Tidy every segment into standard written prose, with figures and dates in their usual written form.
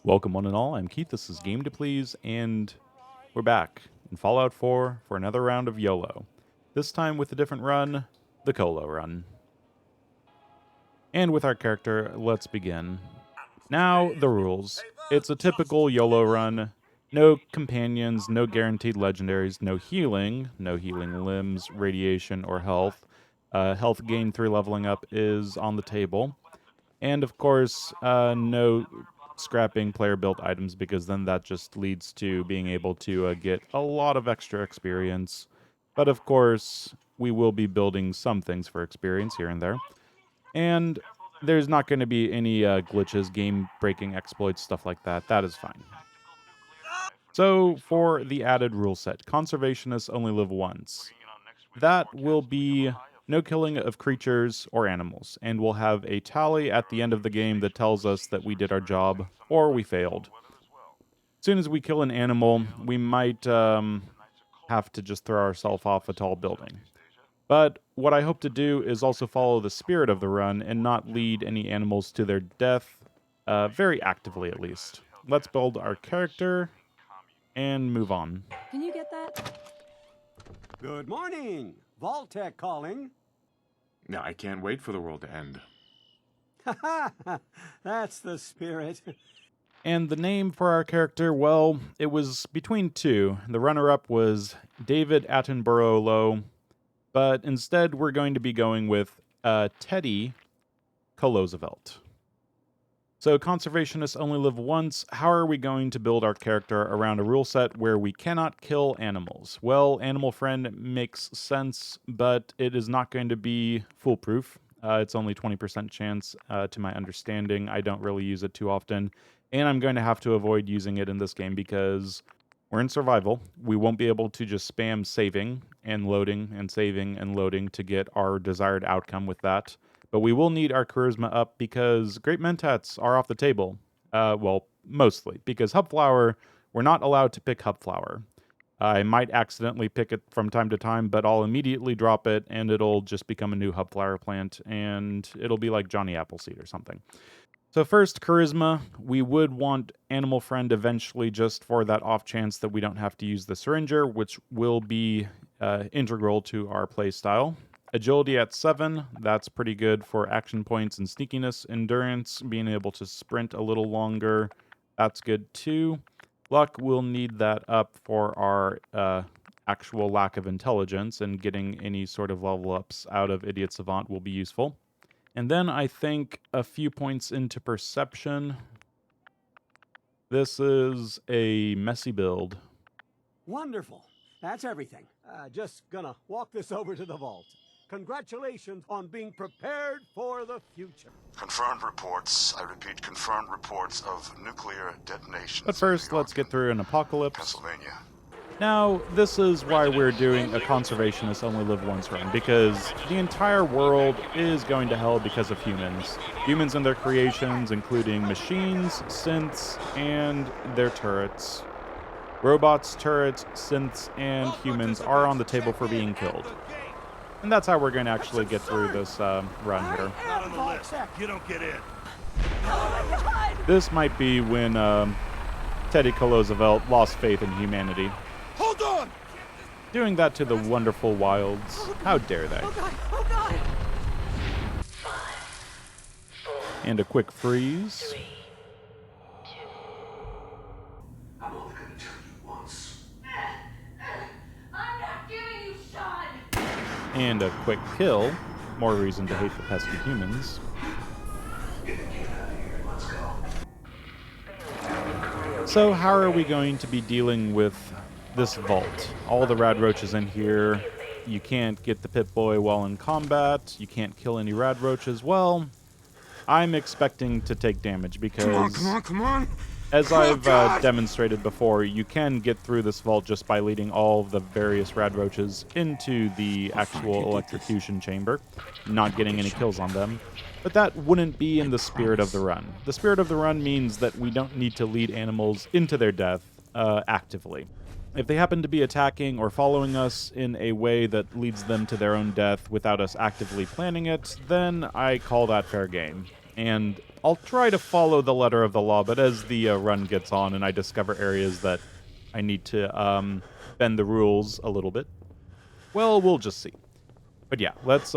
Welcome one and all, I'm Keith, this is Game to Please, and we're back in Fallout 4 for another round of YOLO. This time with a different run, the COLO run. And with our character, let's begin. Now, the rules. It's a typical YOLO run. No companions, no guaranteed legendaries, no healing limbs, radiation, or health. Health gain through leveling up is on the table. And of course, no scrapping player-built items, because then that just leads to being able to get a lot of extra experience. But of course, we will be building some things for experience here and there. And there's not going to be any glitches, game-breaking exploits, stuff like that. That is fine. So, for the added rule set, conservationists only live once. That will be no killing of creatures or animals, and we'll have a tally at the end of the game that tells us that we did our job, or we failed. As soon as we kill an animal, we might have to just throw ourselves off a tall building. But what I hope to do is also follow the spirit of the run and not lead any animals to their death, very actively at least. Let's build our character and move on. Can you get that? Good morning! Vault-Tec calling. No, I can't wait for the world to end. Ha ha! That's the spirit. And the name for our character, well, it was between two. The runner-up was David Attenborough Lowe, but instead we're going to be going with Teddy Roosevelt. So conservationists only live once. How are we going to build our character around a rule set where we cannot kill animals? Well, Animal Friend makes sense, but it is not going to be foolproof. It's only 20% chance, to my understanding. I don't really use it too often, and I'm going to have to avoid using it in this game because we're in survival. We won't be able to just spam saving and loading and saving and loading to get our desired outcome with that. But we will need our charisma up because great mentats are off the table. Well, mostly. Because hub flower, we're not allowed to pick hub flower. I might accidentally pick it from time to time, but I'll immediately drop it, and it'll just become a new hub flower plant, and it'll be like Johnny Appleseed or something. So first, charisma. We would want Animal Friend eventually, just for that off chance that we don't have to use the syringer, which will be integral to our playstyle. Agility at 7, that's pretty good for action points and sneakiness. Endurance, being able to sprint a little longer, that's good too. Luck, we'll need that up for our actual lack of intelligence, and getting any sort of level ups out of Idiot Savant will be useful. And then I think a few points into perception. This is a messy build. Wonderful. That's everything. Just gonna walk this over to the vault. Congratulations on being prepared for the future. Confirmed reports, I repeat, confirmed reports of nuclear detonations. But first, let's get through an apocalypse. Pennsylvania. Now, this is why we're doing a conservationist only live once run, because the entire world is going to hell because of humans. Humans and their creations, including machines, synths, and their turrets. Robots, turrets, synths, and humans are on the table for being killed. And that's how we're going to actually get through this run here. Not on the list. You don't get in. This might be when Teddy Roosevelt lost faith in humanity. Hold on! Doing that to the wonderful wilds. How dare they? Oh god! Oh god! And a quick freeze. I'm only gonna tell you once. I'm not giving you Sean! And a quick kill. More reason to hate the pesky humans. Get out of here. Let's go. So how are we going to be dealing with this vault? All the rad roaches in here. You can't get the Pip-Boy while in combat. You can't kill any rad roaches. Well, I'm expecting to take damage because... Come on! As I've demonstrated before, you can get through this vault just by leading all of the various rad roaches into the actual electrocution chamber, not getting any kills on them. But that wouldn't be in the spirit of the run. The spirit of the run means that we don't need to lead animals into their death actively. If they happen to be attacking or following us in a way that leads them to their own death without us actively planning it, then I call that fair game. And I'll try to follow the letter of the law, but as the run gets on and I discover areas that I need to bend the rules a little bit, well, we'll just see. But yeah, let's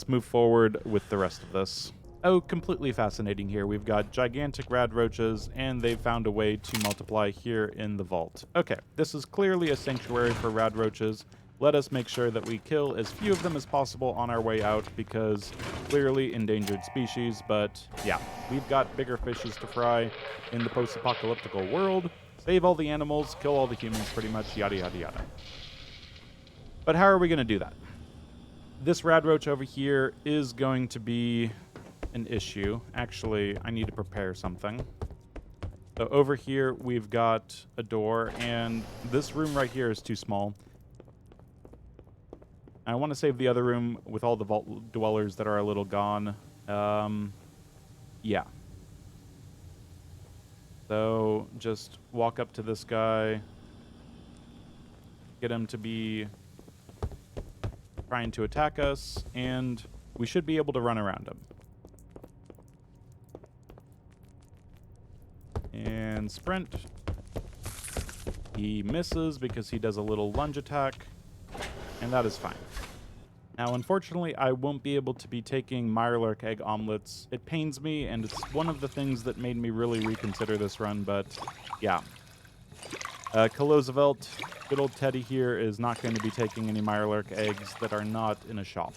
move forward with the rest of this. Oh, completely fascinating here. We've got gigantic rad roaches, and they've found a way to multiply here in the vault. Okay, this is clearly a sanctuary for rad roaches. Let us make sure that we kill as few of them as possible on our way out, because clearly endangered species, but yeah, we've got bigger fishes to fry in the post-apocalyptical world. Save all the animals, kill all the humans, pretty much, yada yada yada. But how are we going to do that? This rad roach over here is going to be an issue. Actually, I need to prepare something. So over here, we've got a door, and this room right here is too small. I want to save the other room with all the vault dwellers that are a little gone. Yeah. So just walk up to this guy. Get him to be trying to attack us, and we should be able to run around him. And sprint. He misses because he does a little lunge attack, and that is fine. Now, unfortunately, I won't be able to be taking Mirelurk egg omelets. It pains me, and it's one of the things that made me really reconsider this run, but yeah. Kolozavelt, good old Teddy here, is not going to be taking any Mirelurk eggs that are not in a shop.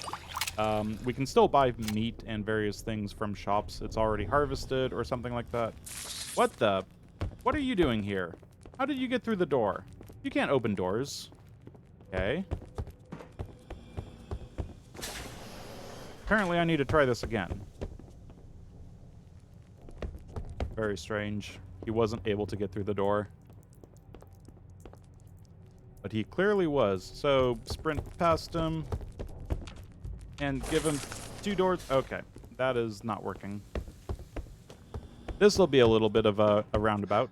We can still buy meat and various things from shops. It's already harvested or something like that. What the? What are you doing here? How did you get through the door? You can't open doors. Okay. Apparently I need to try this again. Very strange. He wasn't able to get through the door. But he clearly was. So sprint past him and give him 2 doors. Okay, that is not working. This will be a little bit of a roundabout.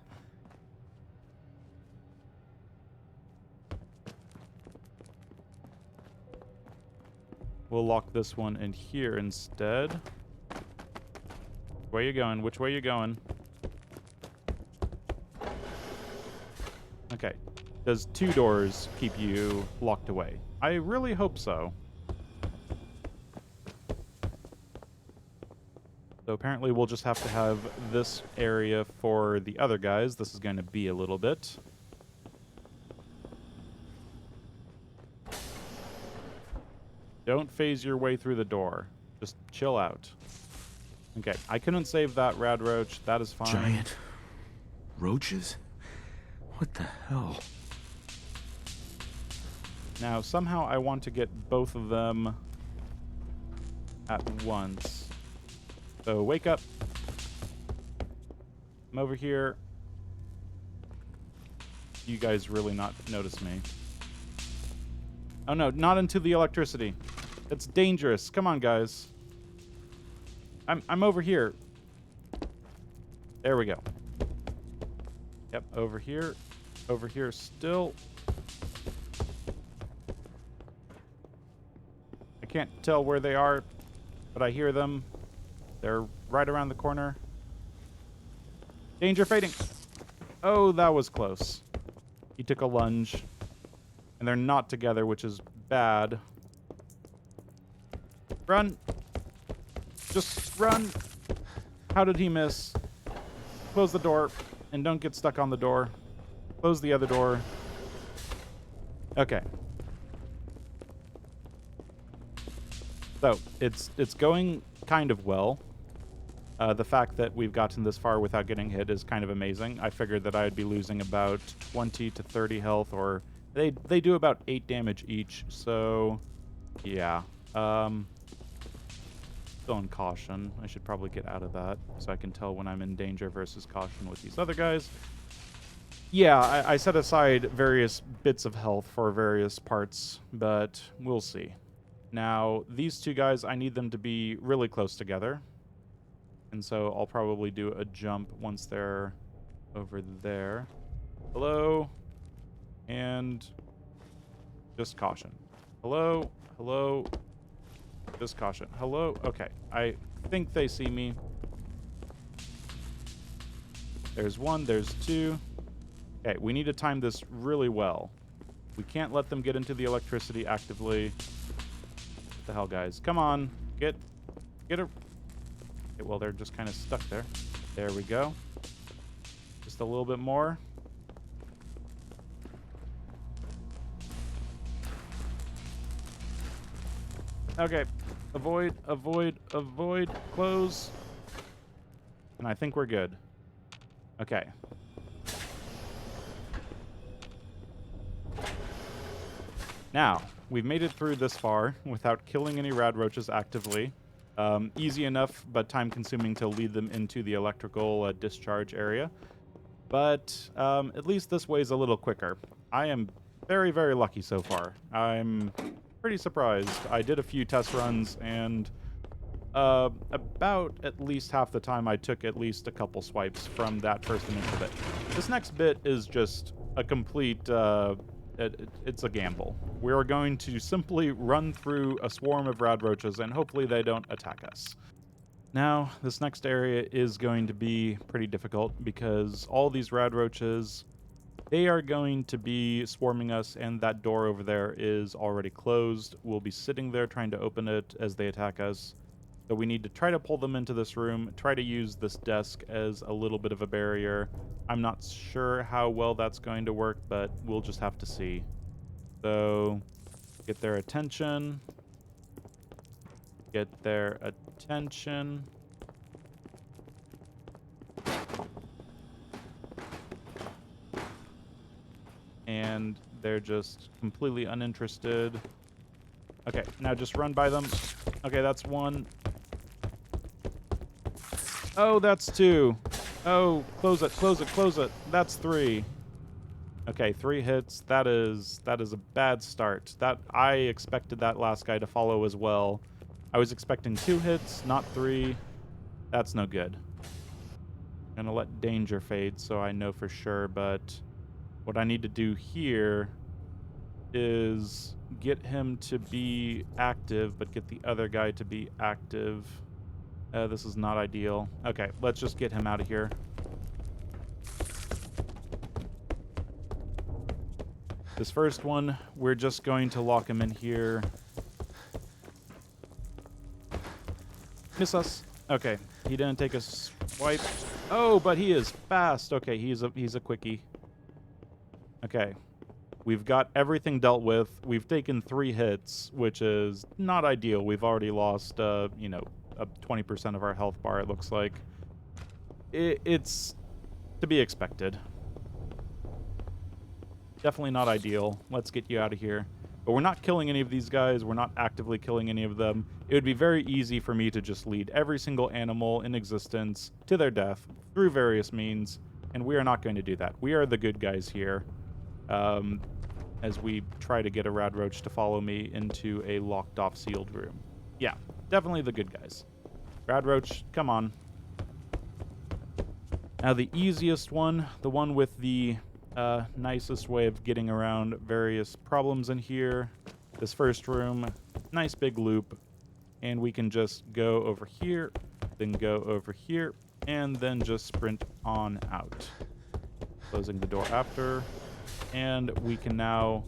We'll lock this one in here instead. Where you going? Which way you going? Okay. Does 2 doors keep you locked away? I really hope so. So apparently we'll just have to have this area for the other guys. This is going to be a little bit. Don't phase your way through the door. Just chill out. Okay, I couldn't save that rad roach. That is fine. Giant roaches? What the hell? Now, somehow I want to get both of them at once. So, wake up. I'm over here. You guys really not notice me. Oh no, not into the electricity. It's dangerous. Come on, guys. I'm over here. There we go. Yep, over here. Over here still. I can't tell where they are, but I hear them. They're right around the corner. Danger fading. Oh, that was close. He took a lunge. And they're not together, which is bad. Run. Just run. How did he miss? Close the door. And don't get stuck on the door. Close the other door. Okay. So, it's going kind of well. The fact that we've gotten this far without getting hit is kind of amazing. I figured that I'd be losing about 20 to 30 health, or they do about 8 damage each, so yeah. Still in caution. I should probably get out of that so I can tell when I'm in danger versus caution with these other guys. Yeah, I set aside various bits of health for various parts, but we'll see. Now, these 2 guys, I need them to be really close together. And so I'll probably do a jump once they're over there. Hello. And just caution. Hello. Hello. Just caution. Hello. Okay. I think they see me. There's one, there's two. Okay, we need to time this really well. We can't let them get into the electricity actively. What the hell, guys? Come on. Get a... Okay, well, they're just kind of stuck there. There we go. Just a little bit more. Okay. Avoid, avoid, avoid. Close. And I think we're good. Okay. Now, we've made it through this far without killing any rad roaches actively. Easy enough, but time-consuming to lead them into the electrical discharge area. But at least this way is a little quicker. I am very, very lucky so far. I'm pretty surprised. I did a few test runs, and about at least half the time I took at least a couple swipes from that first initial bit. This next bit is just a complete... it's a gamble. We're going to simply run through a swarm of rad roaches, and hopefully they don't attack us. Now, this next area is going to be pretty difficult because all these rad roaches, they are going to be swarming us, and that door over there is already closed. We'll be sitting there trying to open it as they attack us. So we need to try to pull them into this room, try to use this desk as a little bit of a barrier. I'm not sure how well that's going to work, but we'll just have to see. So, get their attention. Get their attention. And they're just completely uninterested. Okay, now just run by them. Okay, that's one. Oh, that's two. Oh, close it, close it, close it. That's three. Okay, 3 hits. That is a bad start. That I expected that last guy to follow as well. I was expecting 2 hits, not 3. That's no good. I'm gonna let danger fade so I know for sure, but what I need to do here is get him to be active, but get the other guy to be active. This is not ideal. Okay, let's just get him out of here. This first one, we're just going to lock him in here. Miss us. Okay, he didn't take a swipe. Oh, but he is fast. Okay, he's a quickie. Okay, we've got everything dealt with. We've taken 3 hits, which is not ideal. We've already lost, 20% of our health bar, it looks like. It's to be expected. Definitely not ideal. Let's get you out of here. But we're not killing any of these guys. We're not actively killing any of them. It would be very easy for me to just lead every single animal in existence to their death through various means, and we are not going to do that. We are the good guys here, as we try to get a rad roach to follow me into a locked-off sealed room. Yeah, definitely the good guys. Rad roach, come on. Now the easiest one, the one with the nicest way of getting around various problems in here. This first room, nice big loop, and we can just go over here, then go over here, and then just sprint on out. Closing the door after, and we can now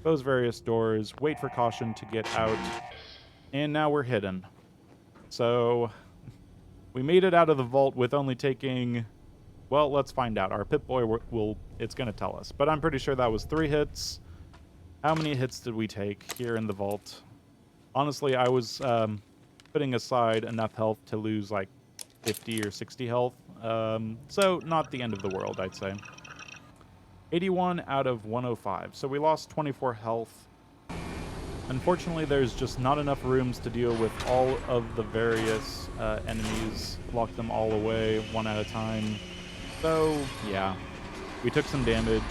close various doors, wait for caution to get out, and now we're hidden. So we made it out of the vault with only taking... Well, let's find out. Our Pip-Boy it's going to tell us. But I'm pretty sure that was 3 hits. How many hits did we take here in the vault? Honestly, I was putting aside enough health to lose like 50 or 60 health. So not the end of the world, I'd say. 81 out of 105. So we lost 24 health. Unfortunately, there's just not enough rooms to deal with all of the various enemies. Lock them all away one at a time. So, yeah, we took some damage,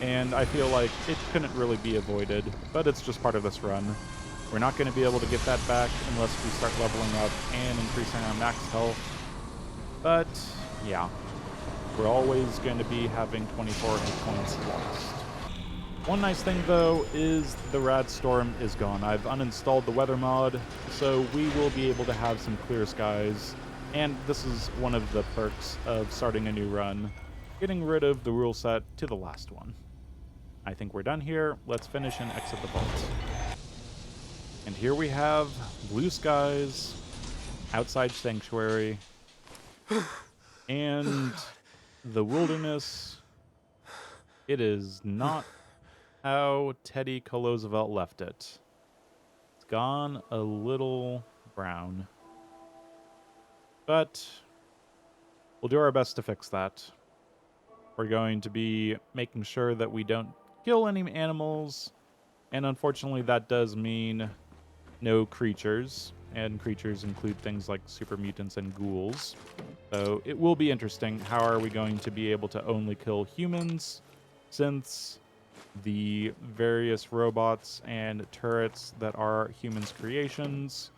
and I feel like it couldn't really be avoided, but it's just part of this run. We're not going to be able to get that back unless we start leveling up and increasing our max health. But, yeah, we're always going to be having 24 hit points lost. One nice thing, though, is the Rad Storm is gone. I've uninstalled the weather mod, so we will be able to have some clear skies And this is one of the perks of starting a new run, getting rid of the rule set to the last one. I think we're done here. Let's finish and exit the vault. And here we have blue skies, outside sanctuary, and the wilderness. It is not how Teddy Roosevelt left it. It's gone a little brown. But we'll do our best to fix that. We're going to be making sure that we don't kill any animals, and unfortunately that does mean no creatures, and creatures include things like super mutants and ghouls. So it will be interesting. How are we going to be able to only kill humans, since the various robots and turrets that are humans' creations?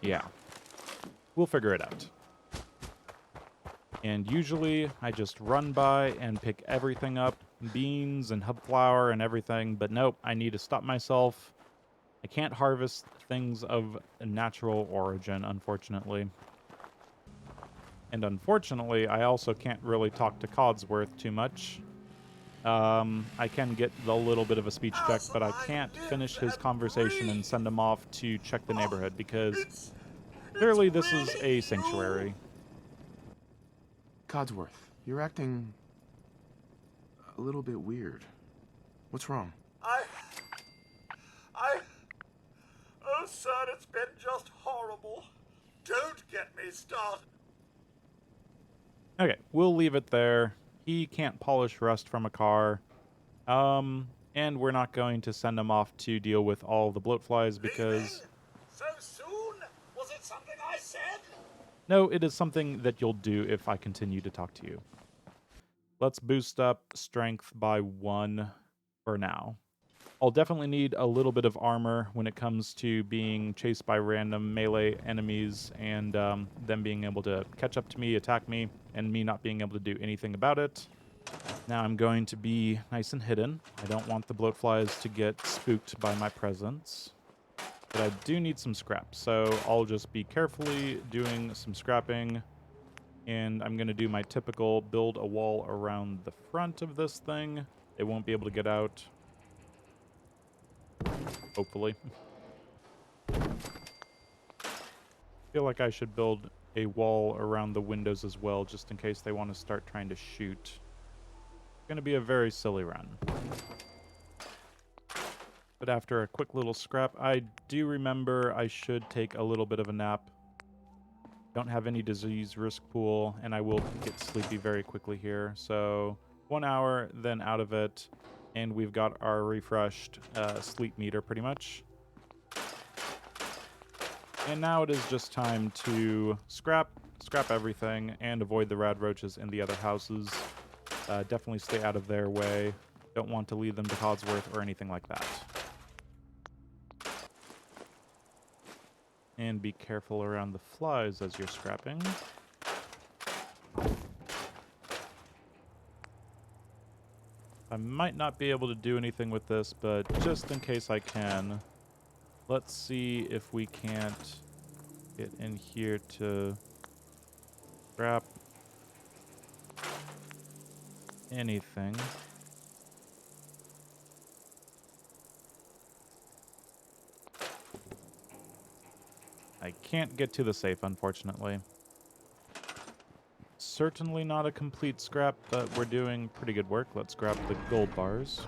Yeah, we'll figure it out. And usually I just run by and pick everything up, beans and hub flour and everything, but nope, I need to stop myself. I can't harvest things of a natural origin, unfortunately. And unfortunately, I also can't really talk to Codsworth too much. I can get a little bit of a speech check, but I can't finish his conversation and send him off to check the neighborhood, because clearly this is a sanctuary. Codsworth, you're acting a little bit weird. What's wrong? Oh, sir, it's been just horrible. Don't get me started. Okay, we'll leave it there. He can't polish rust from a car. And we're not going to send him off to deal with all the bloat flies because... So soon? Was it something I said? No, it is something that you'll do if I continue to talk to you. Let's boost up strength by 1 for now. I'll definitely need a little bit of armor when it comes to being chased by random melee enemies and them being able to catch up to me, attack me, and me not being able to do anything about it. Now I'm going to be nice and hidden. I don't want the bloat flies to get spooked by my presence. But I do need some scrap, so I'll just be carefully doing some scrapping. And I'm going to do my typical build a wall around the front of this thing. They won't be able to get out. Hopefully. Feel like I should build a wall around the windows as well, just in case they want to start trying to shoot. It's going to be a very silly run. But after a quick little scrap, I do remember I should take a little bit of a nap. Don't have any disease risk pool, and I will get sleepy very quickly here. So 1 hour, then out of it, and we've got our refreshed sleep meter pretty much. And now it is just time to scrap everything and avoid the rad roaches in the other houses. Definitely stay out of their way. Don't want to lead them to Codsworth or anything like that. And be careful around the flies as you're scrapping. I might not be able to do anything with this, but just in case I can, let's see if we can't get in here to scrap anything. I can't get to the safe, unfortunately. Certainly not a complete scrap, but we're doing pretty good work. Let's grab the gold bars.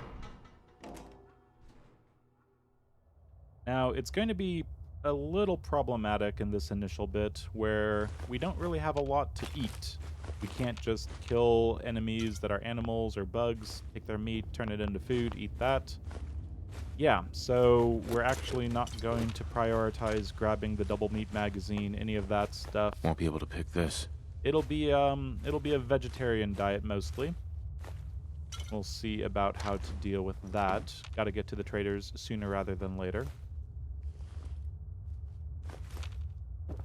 Now, it's going to be a little problematic in this initial bit, where we don't really have a lot to eat. We can't just kill enemies that are animals or bugs, take their meat, turn it into food, eat that. Yeah, so we're actually not going to prioritize grabbing the double meat magazine, any of that stuff. Won't be able to pick this. It'll be a vegetarian diet mostly. We'll see about how to deal with that. Got to get to the traders sooner rather than later.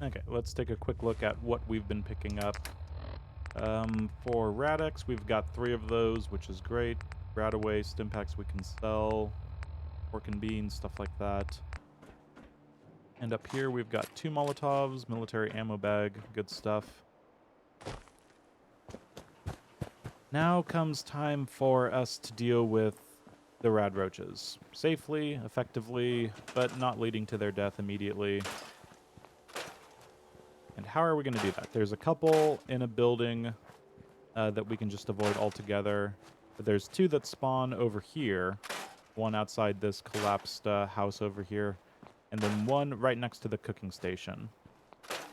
Okay, let's take a quick look at what we've been picking up. For Radix, we've got 3 of those, which is great. Radaway, Stimpaks we can sell. Pork and beans, stuff like that. And up here we've got 2 Molotovs, military ammo bag, good stuff. Now comes time for us to deal with the rad roaches. Safely, effectively, but not leading to their death immediately. And how are we going to do that? There's a couple in a building that we can just avoid altogether. But there's 2 that spawn over here. One outside this collapsed house over here. And then one right next to the cooking station.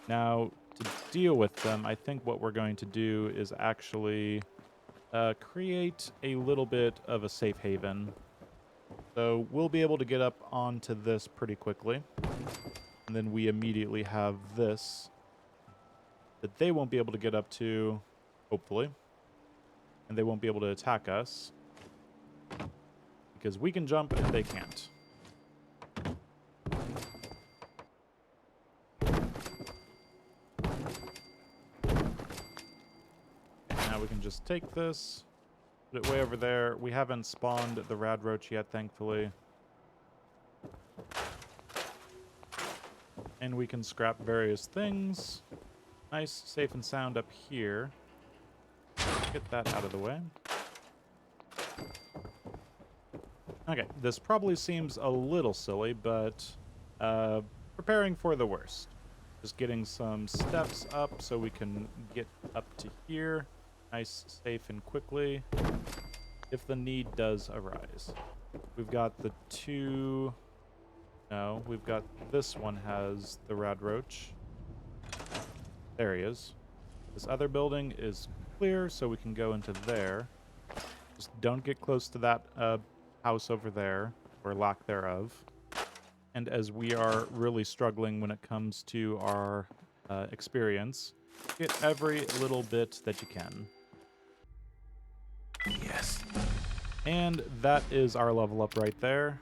Now, to deal with them, I think what we're going to do is actually create a little bit of a safe haven. So we'll be able to get up onto this pretty quickly. And then we immediately have this that they won't be able to get up to, hopefully. And they won't be able to attack us. Because we can jump and they can't. Now we can just take this, put it way over there. We haven't spawned the rad roach yet, thankfully. And we can scrap various things. Nice, safe and sound up here. Get that out of the way. Okay, this probably seems a little silly, but preparing for the worst. Just getting some steps up so we can get up to here. Nice, safe, and quickly. If the need does arise. We've got the 2... No, we've got this one has the rad roach. There he is. This other building is clear, so we can go into there. Just don't get close to that house over there, or lack thereof. And as we are really struggling when it comes to our experience, get every little bit that you can. Yes. And that is our level up right there.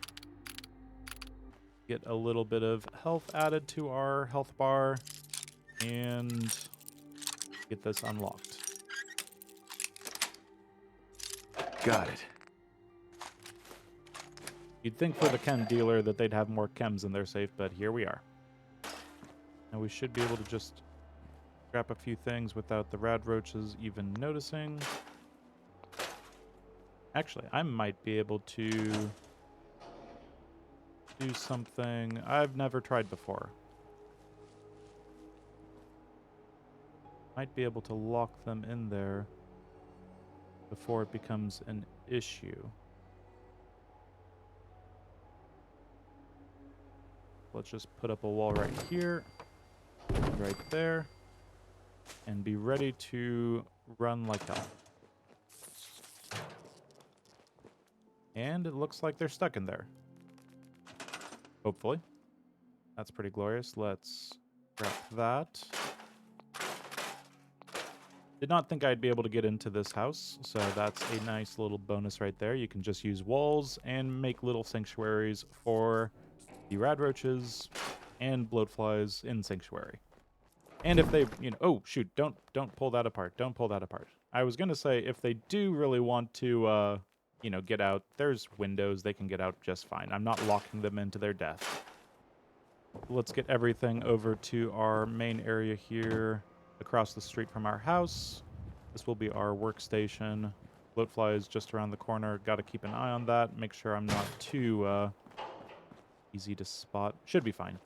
Get a little bit of health added to our health bar, and get this unlocked. Got it. You'd think for the chem dealer that they'd have more chems in their safe, but here we are. Now we should be able to just grab a few things without the rad roaches even noticing. Actually, I might be able to do something I've never tried before. Might be able to lock them in there before it becomes an issue. Let's just put up a wall right here, right there, and be ready to run like hell. And it looks like they're stuck in there. Hopefully. That's pretty glorious. Let's grab that. Did not think I'd be able to get into this house, so that's a nice little bonus right there. You can just use walls and make little sanctuaries for the rad roaches and bloatflies in sanctuary. And if they, oh shoot, don't pull that apart. Don't pull that apart. I was gonna say if they do really want to, get out, there's windows they can get out just fine. I'm not locking them into their death. Let's get everything over to our main area here, across the street from our house. This will be our workstation. Bloatfly is just around the corner. Got to keep an eye on that. Make sure I'm not too easy to spot. Should be fine.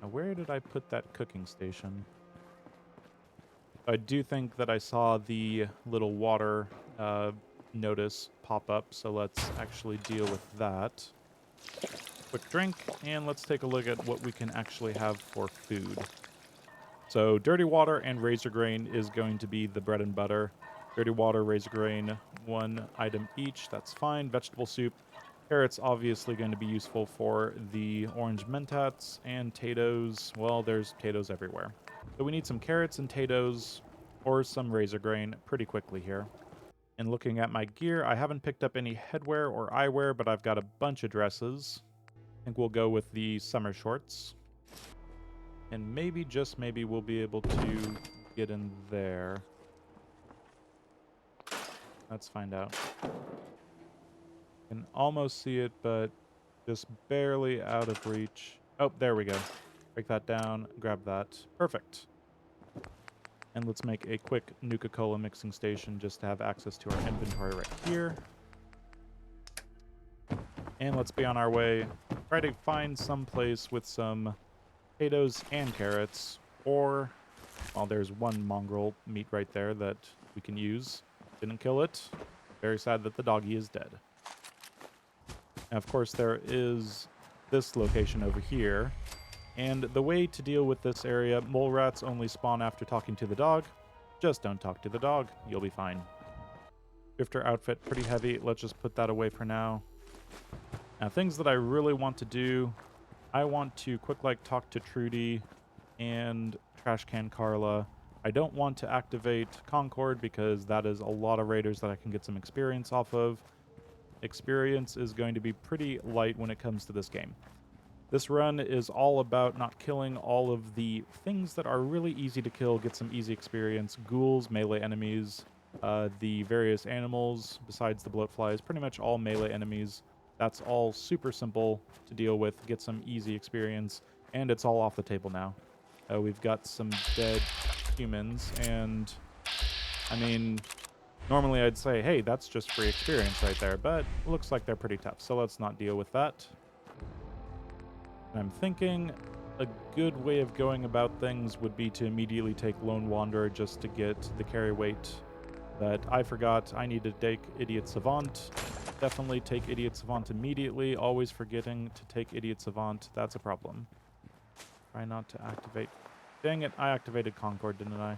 Now, where did I put that cooking station? I do think that I saw the little water notice pop up, so let's actually deal with that. Quick drink, and let's take a look at what we can actually have for food. So dirty water and razor grain is going to be the bread and butter. Dirty water, razor grain, 1 item each. That's fine. Vegetable soup. Carrots obviously going to be useful for the orange mentats, and potatoes. Well, there's potatoes everywhere. So we need some carrots and potatoes or some razor grain pretty quickly here. And looking at my gear, I haven't picked up any headwear or eyewear, but I've got a bunch of dresses. I think we'll go with the summer shorts. And maybe, just maybe, we'll be able to get in there. Let's find out. Can almost see it, but just barely out of reach. Oh, there we go. Break that down, grab that. Perfect. And let's make a quick Nuka-Cola mixing station just to have access to our inventory right here. And let's be on our way. Try to find some place with some potatoes and carrots. Or, well, there's one mongrel meat right there that we can use. Didn't kill it. Very sad that the doggy is dead. And of course, there is this location over here. And the way to deal with this area, mole rats only spawn after talking to the dog. Just don't talk to the dog. You'll be fine. Drifter outfit, pretty heavy. Let's just put that away for now. Now, things that I really want to do, I want to talk to Trudy and Trash Can Carla. I don't want to activate Concord because that is a lot of raiders that I can get some experience off of. Experience is going to be pretty light when it comes to this game. This run is all about not killing all of the things that are really easy to kill, get some easy experience. Ghouls, melee enemies, the various animals besides the bloatflies, pretty much all melee enemies. That's all super simple to deal with, get some easy experience, and it's all off the table now. We've got some dead humans, and I mean, normally I'd say, hey, that's just free experience right there, but it looks like they're pretty tough, so let's not deal with that. And I'm thinking a good way of going about things would be to immediately take Lone Wanderer just to get the carry weight. But I forgot I need to take Idiot Savant. Definitely take Idiot Savant immediately. Always forgetting to take Idiot Savant. That's a problem. Try not to activate. Dang it, I activated Concord, didn't I?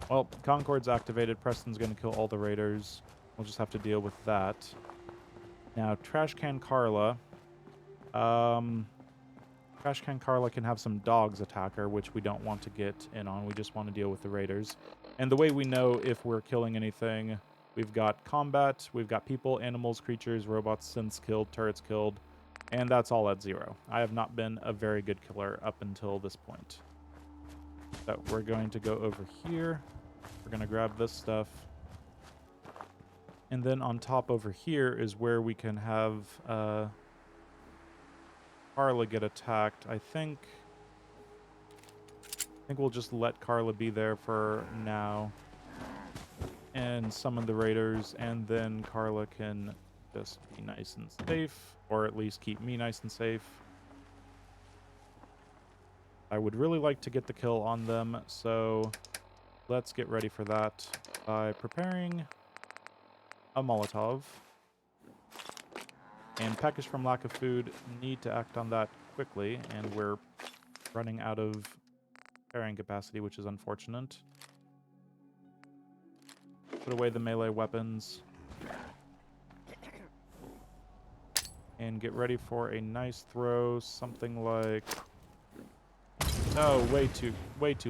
Well, Concord's activated. Preston's going to kill all the raiders. We'll just have to deal with that. Now, Trash Can Carla. Trash Can Carla can have some dogs attack her, which we don't want to get in on. We just want to deal with the raiders. And the way we know if we're killing anything, we've got combat, we've got people, animals, creatures, robots, synths killed, turrets killed, and that's all at 0. I have not been a very good killer up until this point. So we're going to go over here. We're going to grab this stuff. And then on top over here is where we can have Carla get attacked. I think we'll just let Carla be there for now and summon the raiders, and then Carla can just be nice and safe, or at least keep me nice and safe. I would really like to get the kill on them, so let's get ready for that by preparing a Molotov. And package from lack of food, need to act on that quickly, and we're running out of carrying capacity, which is unfortunate. Put away the melee weapons. And get ready for a nice throw, something like... No, way too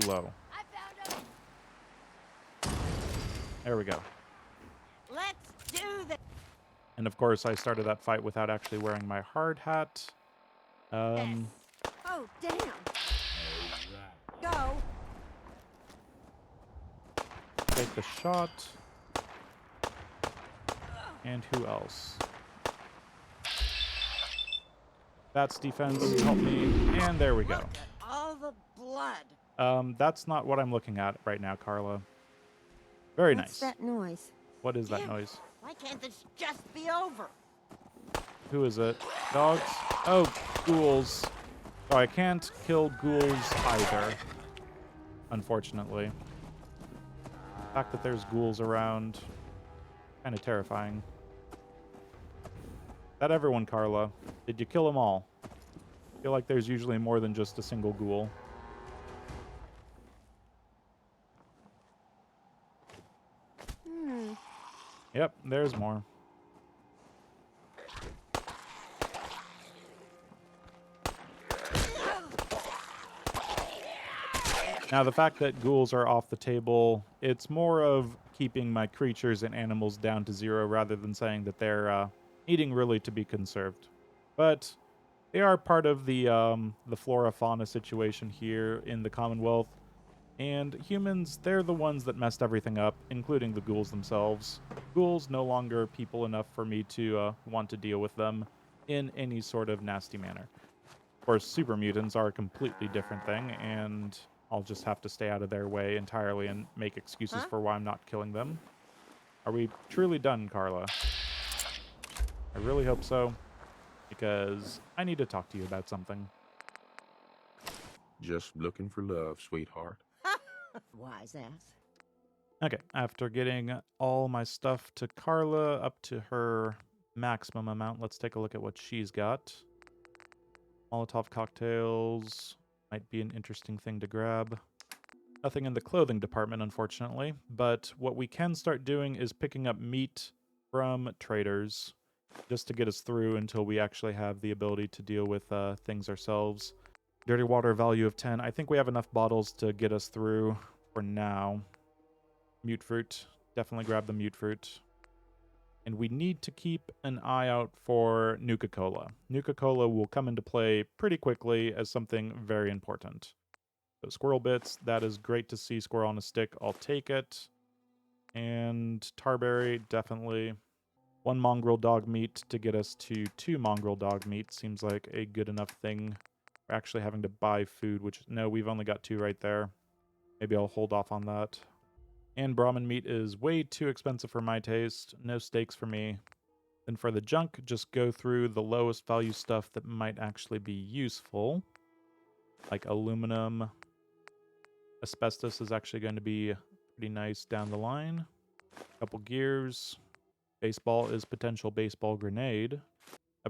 low. I found him. There we go. Let's do this. And of course, I started that fight without actually wearing my hard hat. Oh, damn. Go. Take the shot. And who else? That's defense. Help me. And there we go. Look at all the blood. That's not what I'm looking at right now, Carla. Very What's nice. that noise? What is that Damn. noise? Why can't this just be over? Who is it? Dogs? Oh, ghouls. Oh, I can't kill ghouls either, unfortunately. The fact that there's ghouls around, kind of terrifying. That everyone, Carla. Did you kill them all? I feel like there's usually more than just a single ghoul. Yep, there's more. Now, the fact that ghouls are off the table, it's more of keeping my creatures and animals down to 0 rather than saying that they're needing really to be conserved. But they are part of the flora-fauna situation here in the Commonwealth. And humans, they're the ones that messed everything up, including the ghouls themselves. Ghouls no longer people enough for me to want to deal with them. in any sort of nasty manner. Of course, super mutants are a completely different thing, and I'll just have to stay out of their way entirely and make excuses for why I'm not killing them. Are we truly done, Carla? I really hope so, because I need to talk to you about something. Just looking for love, sweetheart. Wise ass. Okay, after getting all my stuff to Carla up to her maximum amount, let's take a look at what she's got. Molotov cocktails might be an interesting thing to grab. Nothing in the clothing department, unfortunately, but what we can start doing is picking up meat from traders just to get us through until we actually have the ability to deal with things ourselves. Dirty water value of 10. I think we have enough bottles to get us through for now. Mute fruit. Definitely grab the mute fruit. And we need to keep an eye out for Nuka-Cola. Nuka-Cola will come into play pretty quickly as something very important. So squirrel bits, that is great to see. Squirrel on a stick, I'll take it. And tarberry, definitely. 1 mongrel dog meat to get us to 2 mongrel dog meat seems like a good enough thing. We're actually having to buy food, which, no, we've only got 2 right there. Maybe I'll hold off on that. And Brahmin meat is way too expensive for my taste. No steaks for me. Then for the junk, just go through the lowest value stuff that might actually be useful. Like aluminum. Asbestos is actually going to be pretty nice down the line. Couple gears. Baseball is potential baseball grenade.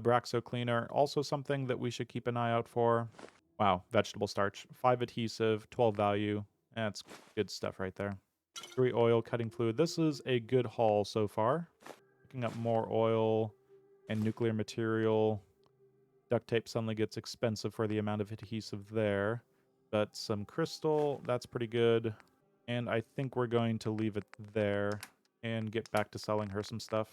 Abraxo cleaner, also something that we should keep an eye out for. Wow, vegetable starch. 5 adhesive, 12 value. That's good stuff right there. 3 oil, cutting fluid. This is a good haul so far. Picking up more oil and nuclear material. Duct tape suddenly gets expensive for the amount of adhesive there. But some crystal, that's pretty good. And I think we're going to leave it there and get back to selling her some stuff.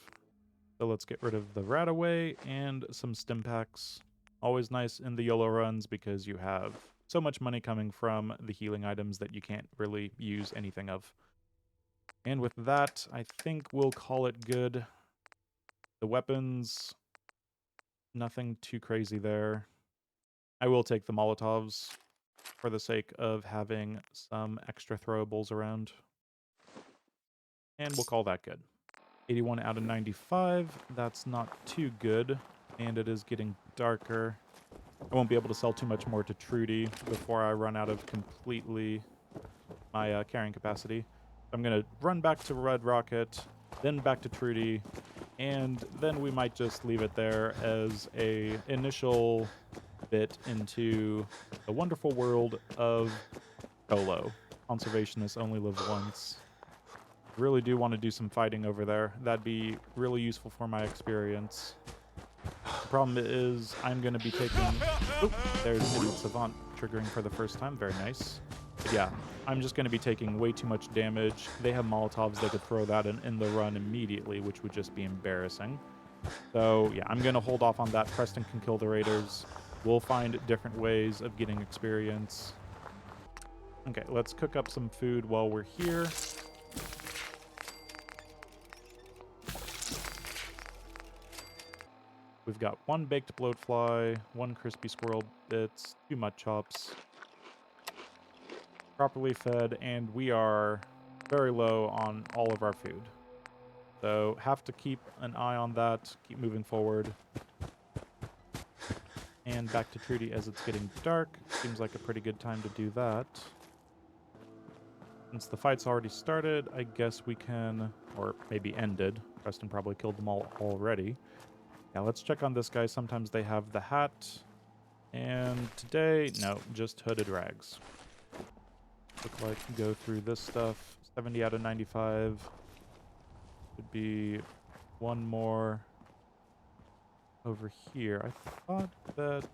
So let's get rid of the Radaway and some stim packs. Always nice in the Yolo runs because you have so much money coming from the healing items that you can't really use anything of. And with that, I think we'll call it good. The weapons, nothing too crazy there. I will take the Molotovs for the sake of having some extra throwables around. And we'll call that good. 81 out of 95. That's not too good. And it is getting darker. I won't be able to sell too much more to Trudy before I run out of completely my carrying capacity. I'm going to run back to Red Rocket, then back to Trudy, and then we might just leave it there as a initial bit into the wonderful world of COLO. Conservationists only live once. Really do want to do some fighting over there. That'd be really useful for my experience. The problem is I'm going to be taking... Oop, there's Hidden Savant triggering for the first time. Very nice. But yeah, I'm just going to be taking way too much damage. They have Molotovs. They could throw that in the run immediately, which would just be embarrassing. So yeah, I'm going to hold off on that. Preston can kill the Raiders. We'll find different ways of getting experience. Okay, let's cook up some food while we're here. We've got 1 baked bloatfly, 1 crispy squirrel bits, 2 mud chops. Properly fed, and we are very low on all of our food. So have to keep an eye on that, keep moving forward. And back to Trudy as it's getting dark. Seems like a pretty good time to do that. Since the fight's already started, I guess we can, or maybe ended. Preston probably killed them all already. Yeah, let's check on this guy. Sometimes they have the hat. And today, no, just hooded rags. Look like go through this stuff. 70 out of 95. Should be 1 more over here. I thought that...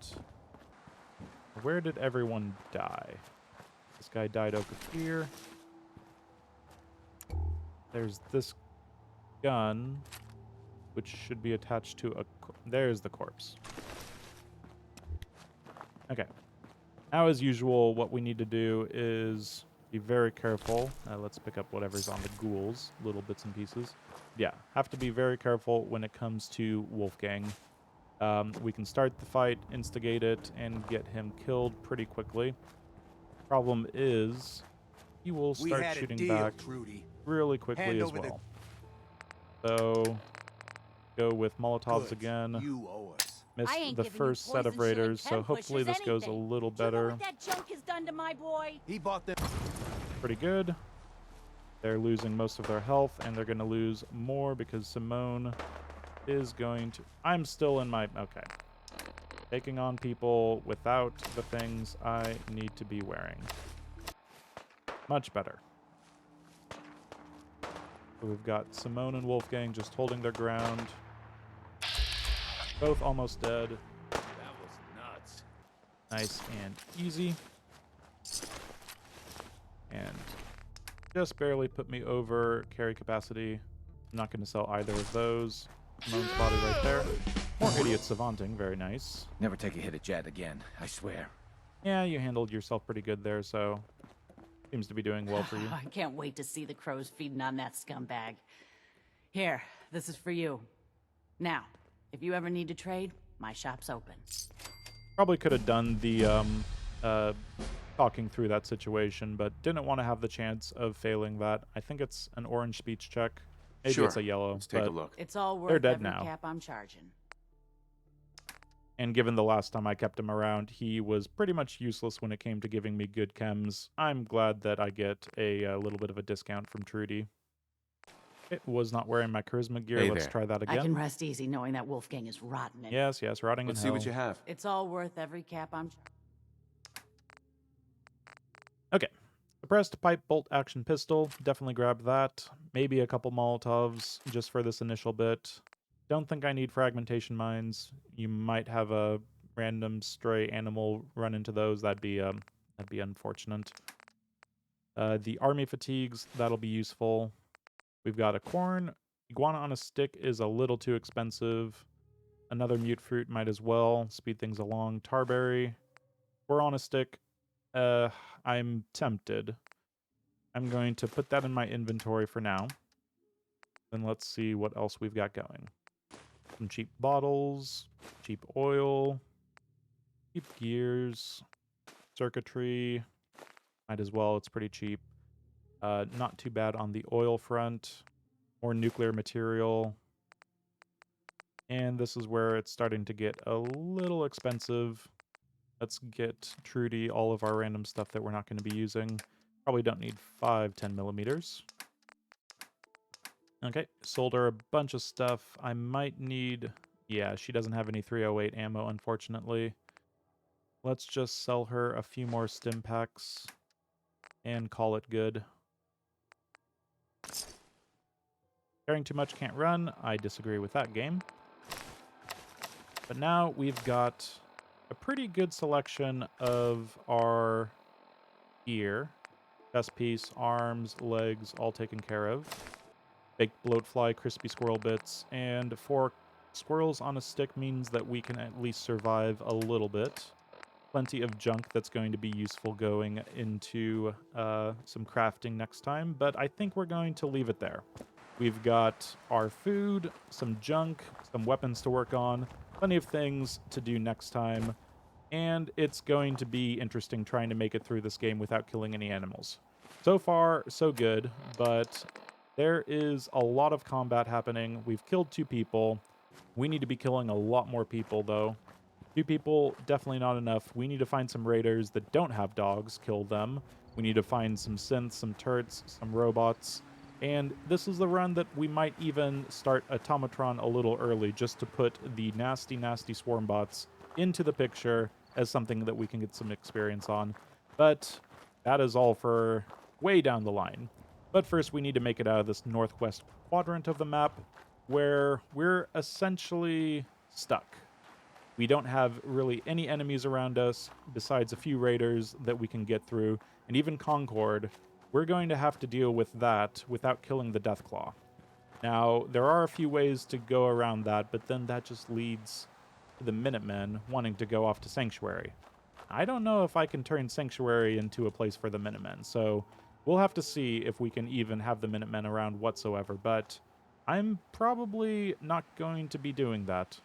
Where did everyone die? This guy died over here. There's this gun, which should be attached to a... There's the corpse. Okay. Now, as usual, what we need to do is be very careful. Let's pick up whatever's on the ghouls, little bits and pieces. Yeah, have to be very careful when it comes to Wolfgang. We can start the fight, instigate it, and get him killed pretty quickly. Problem is, he will We start had a shooting deal, back Trudy. really quickly Hand as over the well. So, go with Molotovs goods. again. You owe us. Missed I ain't the giving you first set of poison shilling raiders, so chem hopefully pushers this goes a anything. little Do you know better. what that junk has done to my boy? He bought them. Pretty good. They're losing most of their health, and they're going to lose more because Simone is going to... I'm still in my... Okay. Taking on people without the things I need to be wearing. Much better. So we've got Simone and Wolfgang just holding their ground. Both almost dead. That was nuts. Nice and easy. And just barely put me over carry capacity. I'm not going to sell either of those. Simone's body right there. More idiot savanting. Very nice. Never take a hit at Jed again, I swear. Yeah, you handled yourself pretty good there, so seems to be doing well for you. I can't wait to see the crows feeding on that scumbag. Here, this is for you. Now, if you ever need to trade, my shop's open. Probably could have done the talking through that situation, but didn't want to have the chance of failing that. I think it's an orange speech check. Maybe Sure. it's a yellow. Let's take a but- look. It's all They're worth dead every now. cap I'm charging. And given the last time I kept him around, he was pretty much useless when it came to giving me good chems. I'm glad that I get a little bit of a discount from Trudy. It was not wearing my charisma gear. Hey Let's there. try that I can again. rest easy knowing that Wolfgang is rotten. Yes, rotting Let's in see hell. what you have. It's all worth every cap I'm... Okay. Suppressed pipe bolt action pistol. Definitely grab that. Maybe a couple Molotovs just for this initial bit. Don't think I need fragmentation mines. You might have a random stray animal run into those. That'd be unfortunate. The army fatigues, that'll be useful. We've got a corn. Iguana on a stick is a little too expensive. Another mute fruit might as well speed things along. Tarberry. We're on a stick. I'm tempted. I'm going to put that in my inventory for now. Then let's see what else we've got going. Some cheap bottles, cheap oil, cheap gears, circuitry. Might as well, it's pretty cheap. Not too bad on the oil front. More nuclear material. And this is where it's starting to get a little expensive. Let's get Trudy all of our random stuff that we're not going to be using. Probably don't need 5 10mm. Okay, sold her a bunch of stuff. I might need... Yeah, she doesn't have any 308 ammo, unfortunately. Let's just sell her a few more stim packs and call it good. Carrying too much can't run. I disagree with that game. But now we've got a pretty good selection of our gear. Chest piece, arms, legs, all taken care of. Baked bloatfly, crispy squirrel bits, and 4 squirrels on a stick means that we can at least survive a little bit. Plenty of junk that's going to be useful going into some crafting next time, but I think we're going to leave it there. We've got our food, some junk, some weapons to work on, plenty of things to do next time, and it's going to be interesting trying to make it through this game without killing any animals. So far, so good, but there is a lot of combat happening. We've killed 2 people. We need to be killing a lot more people, though. 2 people, definitely not enough. We need to find some raiders that don't have dogs, kill them. We need to find some synths, some turrets, some robots. And this is the run that we might even start Automatron a little early, just to put the nasty, nasty swarm bots into the picture as something that we can get some experience on. But that is all for way down the line. But first, we need to make it out of this northwest quadrant of the map, where we're essentially stuck. We don't have really any enemies around us, besides a few raiders that we can get through, and even Concord. We're going to have to deal with that without killing the Deathclaw. Now, there are a few ways to go around that, but then that just leads to the Minutemen wanting to go off to Sanctuary. I don't know if I can turn Sanctuary into a place for the Minutemen, so we'll have to see if we can even have the Minutemen around whatsoever, but I'm probably not going to be doing that.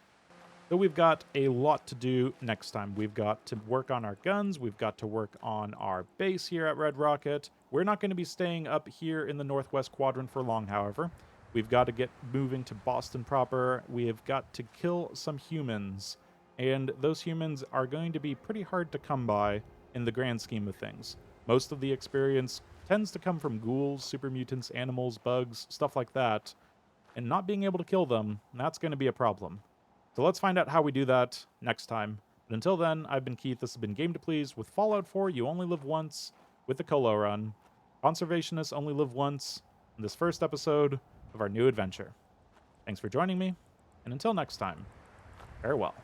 So we've got a lot to do next time. We've got to work on our guns. We've got to work on our base here at Red Rocket. We're not going to be staying up here in the Northwest Quadrant for long, however. We've got to get moving to Boston proper. We have got to kill some humans. And those humans are going to be pretty hard to come by in the grand scheme of things. Most of the experience tends to come from ghouls, super mutants, animals, bugs, stuff like that. And not being able to kill them, that's going to be a problem. So let's find out how we do that next time. But until then, I've been Keith. This has been Game to Please with Fallout 4. You only live once with the COLO run. Conservationists only live once in this first episode of our new adventure. Thanks for joining me, and until next time, farewell.